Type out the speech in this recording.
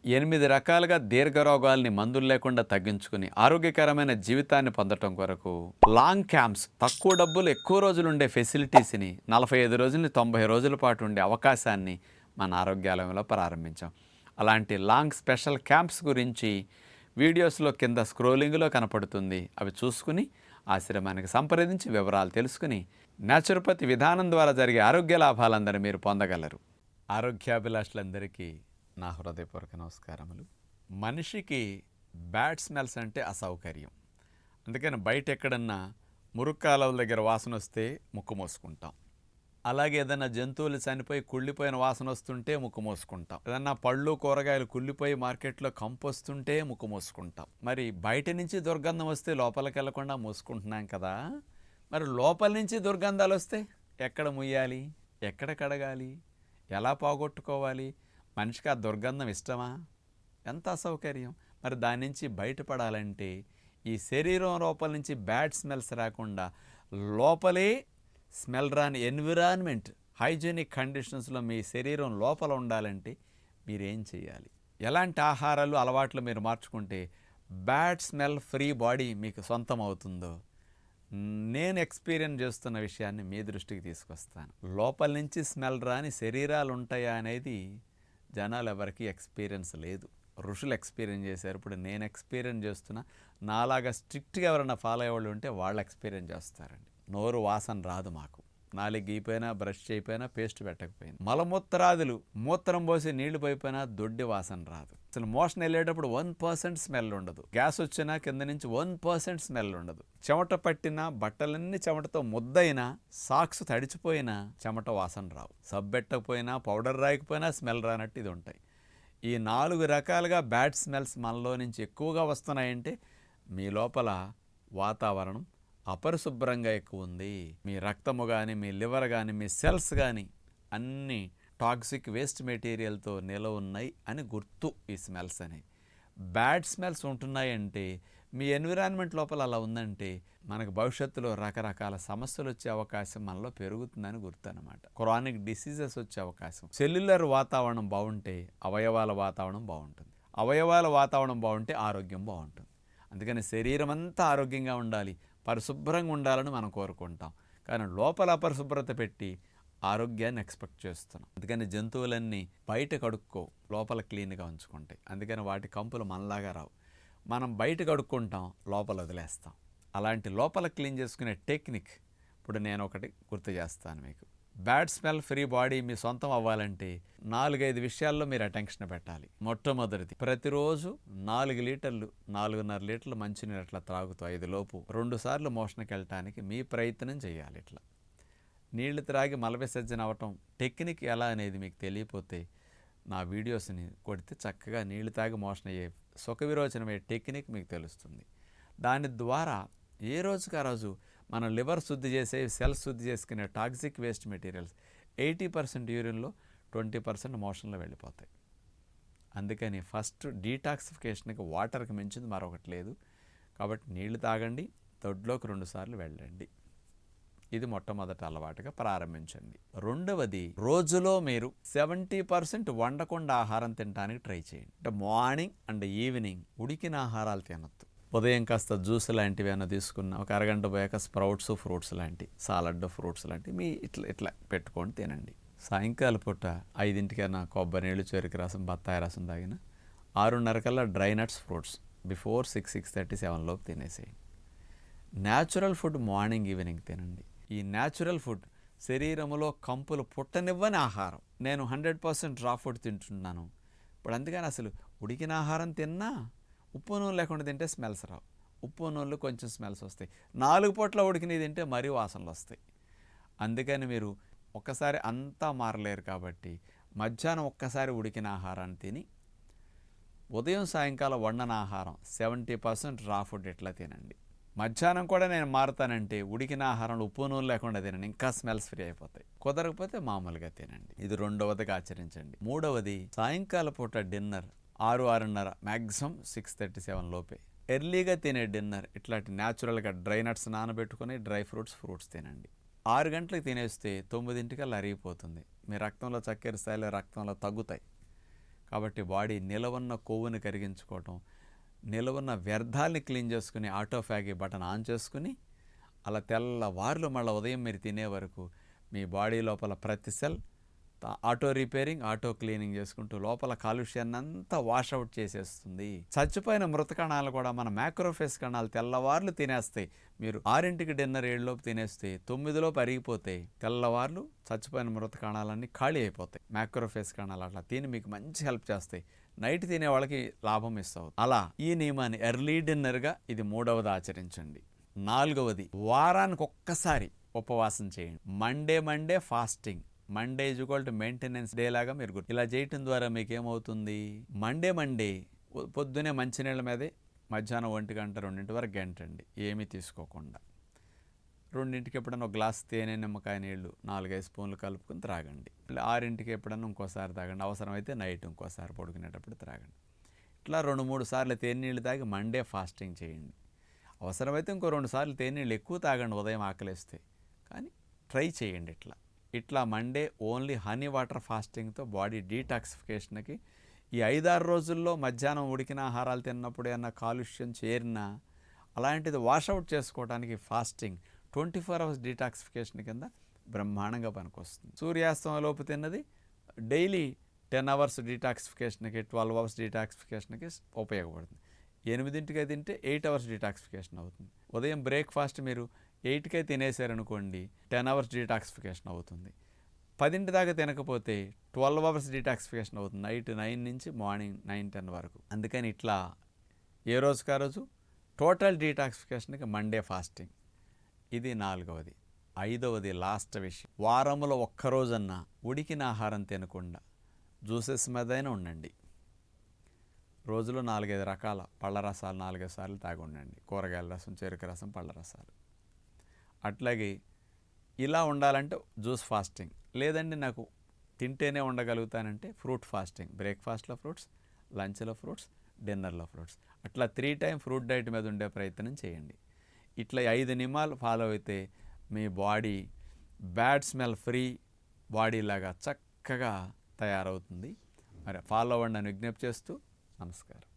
8 రకాలుగా దీర్ఘరోగాల్ని మందులు లేకుండా తగ్గించుకుని ఆరోగ్యకరమైన జీవితాన్ని పొందటం కొరకు లాంగ్ క్యాంప్స్, తక్కువ డబ్బులు ఎక్కువ రోజులు ఉండే ఫెసిలిటీస్ని 45 రోజుల నుంచి 90 రోజుల పాటు ఉండే అవకాశాన్ని మన ఆరోగ్యాలయంలో ప్రారంభించాం. అలాంటి లాంగ్ స్పెషల్ క్యాంప్స్ గురించి వీడియోస్లో కింద స్క్రోలింగ్లో కనపడుతుంది. అవి చూసుకుని ఆశ్రమానికి సంప్రదించి వివరాలు తెలుసుకుని న్యాచురోపతి విధానం ద్వారా జరిగే ఆరోగ్య లాభాలందరూ మీరు పొందగలరు. ఆరోగ్యాభిలాషులందరికీ నా హృదయపూర్వక నమస్కారములు. మనిషికి బ్యాడ్ స్మెల్స్ అంటే అసౌకర్యం. అందుకని బయట ఎక్కడన్నా మురుక్కాలవుల దగ్గర వాసన వస్తే ముక్కు మోసుకుంటాం. అలాగే ఏదైనా జంతువులు చనిపోయి కుళ్ళిపోయిన వాసన వస్తుంటే ముక్కు మోసుకుంటాం. ఏదన్నా పళ్ళు కూరగాయలు కుళ్ళిపోయి మార్కెట్లో కంపు వస్తుంటే ముక్కు మోసుకుంటాం. మరి బయట నుంచి దుర్గంధం వస్తే లోపలికి వెళ్లకుండా మోసుకుంటున్నాం కదా. మరి లోపల నుంచి దుర్గంధాలు వస్తే ఎక్కడ ముయ్యాలి, ఎక్కడ కడగాలి, ఎలా పోగొట్టుకోవాలి? మనిషికి ఆ దుర్గంధం ఇష్టమా? ఎంత అసౌకర్యం. మరి దాని నుంచి బయటపడాలంటే ఈ శరీరం లోపల నుంచి బ్యాడ్ స్మెల్స్ రాకుండా లోపలే స్మెల్ రాని ఎన్విరాన్మెంట్, హైజీనిక్ కండిషన్స్లో మీ శరీరం లోపల ఉండాలంటే మీరేం చేయాలి? ఎలాంటి ఆహారాలు అలవాట్లు మీరు మార్చుకుంటే బ్యాడ్ స్మెల్ ఫ్రీ బాడీ మీకు సొంతం అవుతుందో నేను ఎక్స్పీరియన్స్ చేస్తున్న విషయాన్ని మీ దృష్టికి తీసుకొస్తాను. లోపల నుంచి స్మెల్ రాని శరీరాలు ఉంటాయా అనేది జనాలు ఎవరికి ఎక్స్పీరియన్స్ లేదు. ఋషులు ఎక్స్పీరియన్స్ చేశారు. ఇప్పుడు నేను ఎక్స్పీరియన్స్ చేస్తున్నా. నాలాగా స్ట్రిక్ట్గా ఎవరైనా ఫాలో అయ్యేవాళ్ళు ఉంటే వాళ్ళు ఎక్స్పీరియన్స్ చేస్తారండి. నోరు వాసన రాదు మాకు. నాలుగు గీపోయినా, బ్రష్ చేయకపోయినా, పేస్ట్ పెట్టకపోయినా, మలమూత్రాదులు మూత్రం పోసి నీళ్లు పోయిపోయినా దొడ్డి వాసన రాదు. అసలు మోషన్ వెళ్ళేటప్పుడు 1% స్మెల్ ఉండదు. గ్యాస్ వచ్చినా కింద నుంచి 1% స్మెల్ ఉండదు. చెమట పట్టినా, బట్టలన్నీ చెమటతో ముద్దయినా, సాక్స్ తడిచిపోయినా చెమట వాసన రావు. సబ్బెట్టకపోయినా, పౌడర్ రాయకపోయినా స్మెల్ రానట్టు ఇది ఉంటాయి. ఈ 4 రకాలుగా బ్యాడ్ స్మెల్స్ మనలో నుంచి ఎక్కువగా వస్తున్నాయంటే మీ లోపల వాతావరణం అపరిశుభ్రంగా ఎక్కువ ఉంది. మీ రక్తము కానీ, మీ లివర్ కానీ, మీ సెల్స్ కానీ అన్నీ టాక్సిక్ వేస్ట్ మెటీరియల్తో నిలవ ఉన్నాయి అని గుర్తు. ఈ స్మెల్స్ అనేవి బ్యాడ్ స్మెల్స్ ఉంటున్నాయంటే మీ ఎన్విరాన్మెంట్ లోపల అలా ఉందంటే మనకు భవిష్యత్తులో రకరకాల సమస్యలు వచ్చే అవకాశం మనలో పెరుగుతుందని గుర్తు అనమాట. క్రానిక్ డిసీజెస్ వచ్చే అవకాశం. సెల్యులర్ వాతావరణం బాగుంటే అవయవాల వాతావరణం బాగుంటుంది. అవయవాల వాతావరణం బాగుంటే ఆరోగ్యం బాగుంటుంది. అందుకని శరీరం అంతా ఆరోగ్యంగా ఉండాలి, పరిశుభ్రంగా ఉండాలని మనం కోరుకుంటాం. కానీ లోపల అపరిశుభ్రత పెట్టి ఆరోగ్యాన్ని ఎక్స్పెక్ట్ చేస్తున్నాం. అందుకని జంతువులన్నీ బయట కడుక్కో, లోపల క్లీన్గా ఉంచుకుంటాయి. అందుకని వాటి కంపులు మనలాగా రావు. మనం బయట కడుక్కుంటాం, లోపల వదిలేస్తాం. అలాంటి లోపల క్లీన్ చేసుకునే టెక్నిక్ ఇప్పుడు నేను ఒకటి గుర్తు చేస్తాను మీకు. బ్యాడ్ స్మెల్ ఫ్రీ బాడీ మీ సొంతం అవ్వాలంటే 4-5 విషయాల్లో మీరు అటెన్షన్ పెట్టాలి. మొట్టమొదటిది, ప్రతిరోజు 4 లీటర్లు 4.5 లీటర్లు మంచినీళ్ళు అట్లా త్రాగుతూ 5 లోపు 2 సార్లు మోషన్కి వెళ్ళటానికి మీ ప్రయత్నం చేయాలి. ఇట్లా నీళ్లు త్రాగి మల విసర్జన అవ్వటం టెక్నిక్ ఎలా అనేది మీకు తెలియపోతే నా వీడియోస్ని కొడితే చక్కగా నీళ్లు తాగి మోషన్ అయ్యే సుఖ విరోచనమయ్యే టెక్నిక్ మీకు తెలుస్తుంది. దాని ద్వారా ఏ రోజుకి ఆ రోజు మన లివర్ శుద్ధి చేసే, సెల్స్ శుద్ధి చేసుకునే టాక్సిక్ వేస్ట్ మెటీరియల్స్ 80% యూరిన్లో, 20% మోషన్లో వెళ్ళిపోతాయి. అందుకని ఫస్ట్ డీటాక్సిఫికేషన్కి వాటర్కి మించింది మరొకటి లేదు. కాబట్టి నీళ్లు తాగండి, దొడ్లోకి 2 సార్లు వెళ్ళండి. ఇది మొట్టమొదటి అలవాటుగా ప్రారంభించండి. రెండవది, రోజులో మీరు 70% వండకుండా ఆహారం తినడానికి ట్రై చేయండి. అంటే మార్నింగ్ అండ్ ఈవినింగ్ ఉడికిన ఆహారాలు తినొద్దు. ఉదయం కాస్త జ్యూస్ లాంటివి ఏమైనా తీసుకున్న, ఒక అరగంట పోయాక స్ప్రౌట్స్, ఫ్రూట్స్ లాంటి, సాలడ్, ఫ్రూట్స్ లాంటివి మీ ఇట్లా పెట్టుకొని తినండి. సాయంకాల పూట 5ంటికైనా కొబ్బరి నీళ్ళు, చెరుకు రసం, బత్తాయి రసం తాగిన 6:30 కల్లా డ్రై నట్స్, ఫ్రూట్స్ బిఫోర్ 6:30, 7 లోపు తినేసేయండి. న్యాచురల్ ఫుడ్ మార్నింగ్ ఈవినింగ్ తినండి. ఈ న్యాచురల్ ఫుడ్ శరీరంలో కంపులు పుట్టనివ్వని ఆహారం. నేను 100% రా ఫుడ్ తింటున్నాను ఇప్పుడు. అందుకని అసలు ఉడికిన ఆహారం తిన్నా ఉప్పు నూనె లేకుండా తింటే స్మెల్స్ రావు. ఉప్పు నూనెలు కొంచెం స్మెల్స్ వస్తాయి. 4 పూట్ల ఉడికినవి తింటే మరీ వాసనలు వస్తాయి. అందుకని మీరు ఒక్కసారి అంతా మారలేరు. కాబట్టి మధ్యాహ్నం ఒక్కసారి ఉడికిన ఆహారాన్ని తిని ఉదయం సాయంకాలం వండన ఆహారం 70% రా ఫుడ్ ఇట్లా తినండి. మధ్యాహ్నం కూడా నేను మారుతానంటే ఉడికిన ఆహారంలో ఉప్పు నూనె లేకుండా తినండి, ఇంకా స్మెల్స్ ఫ్రీ అయిపోతాయి. కుదరకపోతే మామూలుగా తినండి. ఇది రెండవదిగా ఆచరించండి. మూడవది, సాయంకాల పూట డిన్నర్ 6-6:30, మ్యాక్సిమం 6:30-7 లోపే. ఎర్లీగా తినే డిన్నర్ ఇట్లాంటి న్యాచురల్గా డ్రై నట్స్ నానబెట్టుకుని డ్రై ఫ్రూట్స్ తినండి. 6 గంటలకు తినేస్తే 9ంటికల్లా అరిగిపోతుంది. మీ రక్తంలో చక్కెర స్థాయిలో రక్తంలో తగ్గుతాయి. కాబట్టి బాడీ నిలవన్న కొవ్వుని కరిగించుకోవటం, నిలవన్న వ్యర్థాలని క్లీన్ చేసుకుని ఆటోఫాగీ బటన్ ఆన్ చేసుకుని అలా తెల్లవారులు మళ్ళీ ఉదయం మీరు తినే వరకు మీ బాడీ లోపల ప్రతి cell auto repairing, auto cleaning చేసుకుంటూ లోపల కాలుష్యాన్ని అంతా వాషౌట్ చేసేస్తుంది. చచ్చిపోయిన మృత కణాలు కూడా మన మ్యాక్రోఫేస్ కణాలు తెల్లవార్లు తినేస్తాయి. మీరు 6ంటికి డిన్నర్ 7లోపు తినేస్తే 9లోపు అరిగిపోతాయి. తెల్లవార్లు చచ్చిపోయిన మృత కణాలన్నీ ఖాళీ అయిపోతాయి. మ్యాక్రోఫేస్ కణాలు అట్లా తిని మీకు మంచి హెల్ప్ చేస్తాయి. నైట్ తినే వాళ్ళకి లాభం ఇస్తావు. అలా ఈ నియమాన్ని ఎర్లీ డిన్నర్గా ఇది 3వది ఆచరించండి. 4వది వారానికి ఒక్కసారి ఉపవాసం చేయండి. Monday fasting. Monday is equal to maintenance day లాగా మీరు ఇలా చేయటం ద్వారా మీకు ఏమవుతుంది, మండే పొద్దునే మంచినీళ్ళ మీదే మధ్యాహ్నం 1 గంట 2 వరకు గంటండి ఏమీ తీసుకోకుండా. 2ంటికి ఎప్పుడైనా ఒక గ్లాస్ తేనె నిమ్మకాయ నీళ్ళు 4-5 స్పూన్లు కలుపుకొని త్రాగండి. 6ంటికి ఎప్పుడైనా ఇంకోసారి తాగండి. అవసరమైతే నైట్ ఇంకోసారి పడుకునేటప్పుడు త్రాగండి. ఇట్లా 2-3 సార్లు తేనె నీళ్ళు తాగి మండే ఫాస్టింగ్ చేయండి. అవసరమైతే ఇంకో 2 సార్లు తేనె నీళ్ళు ఎక్కువ తాగండి ఉదయం ఆకలిస్తే, కానీ ట్రై చేయండి. ఇట్లా మండే ఓన్లీ హనీ వాటర్ ఫాస్టింగ్తో బాడీ డీటాక్సిఫికేషన్కి ఈ 5-6 రోజుల్లో మధ్యాహ్నం ఉడికిన ఆహారాలు తిన్నప్పుడు ఏమన్నా కాలుష్యం చేరినా అలాంటిది వాషౌట్ చేసుకోవడానికి ఫాస్టింగ్ 24 అవర్స్ డీటాక్సిఫికేషన్ కింద బ్రహ్మాండంగా పనికొస్తుంది. సూర్యాస్తమలోపు తిన్నది డైలీ 10 అవర్స్ డీటాక్సిఫికేషన్కి, 12 అవర్స్ డీటాక్సిఫికేషన్కి ఉపయోగపడుతుంది. 8ంటికి తింటే 8 అవర్స్ డీటాక్సిఫికేషన్ అవుతుంది. ఉదయం బ్రేక్ఫాస్ట్ మీరు 8కే తినేసారనుకోండి 10 అవర్స్ డీటాక్సిఫికేషన్ అవుతుంది. 10ంటి దాకా తినకపోతే 12 అవర్స్ డీటాక్సిఫికేషన్ అవుతుంది. నైట్ 9 నుంచి మార్నింగ్ 9-10 వరకు. అందుకని ఇట్లా ఏ రోజుకా రోజు టోటల్ డీటాక్సిఫికేషన్కి మండే ఫాస్టింగ్. ఇది 4వది. 5వది లాస్ట్ విషయం, వారంలో ఒక్కరోజన్నా ఉడికిన ఆహారం తినకుండా జ్యూసెస్ మీదైనా ఉండండి. రోజులో 4-5 రకాల పళ్ళ రసాలు 4-5 సార్లు తాగి ఉండండి. కూరగాయల రసం, చెరుకు రసం, పళ్ళ రసాలు. అట్లాగే ఇలా ఉండాలంటే జ్యూస్ ఫాస్టింగ్. లేదండి నాకు తింటేనే ఉండగలుగుతానంటే ఫ్రూట్ ఫాస్టింగ్. బ్రేక్ఫాస్ట్లో ఫ్రూట్స్, లంచ్లో ఫ్రూట్స్, డిన్నర్లో ఫ్రూట్స్. అట్లా 3 టైం ఫ్రూట్ డైట్ మీద ఉండే ప్రయత్నం చేయండి. ఇట్లా 5 నియమాలు ఫాలో అయితే మీ body bad smell free body లాగా చక్కగా తయారవుతుంది. మరి ఫాలో అవ్వండి అని విజ్ఞప్తి చేస్తూ నమస్కారం.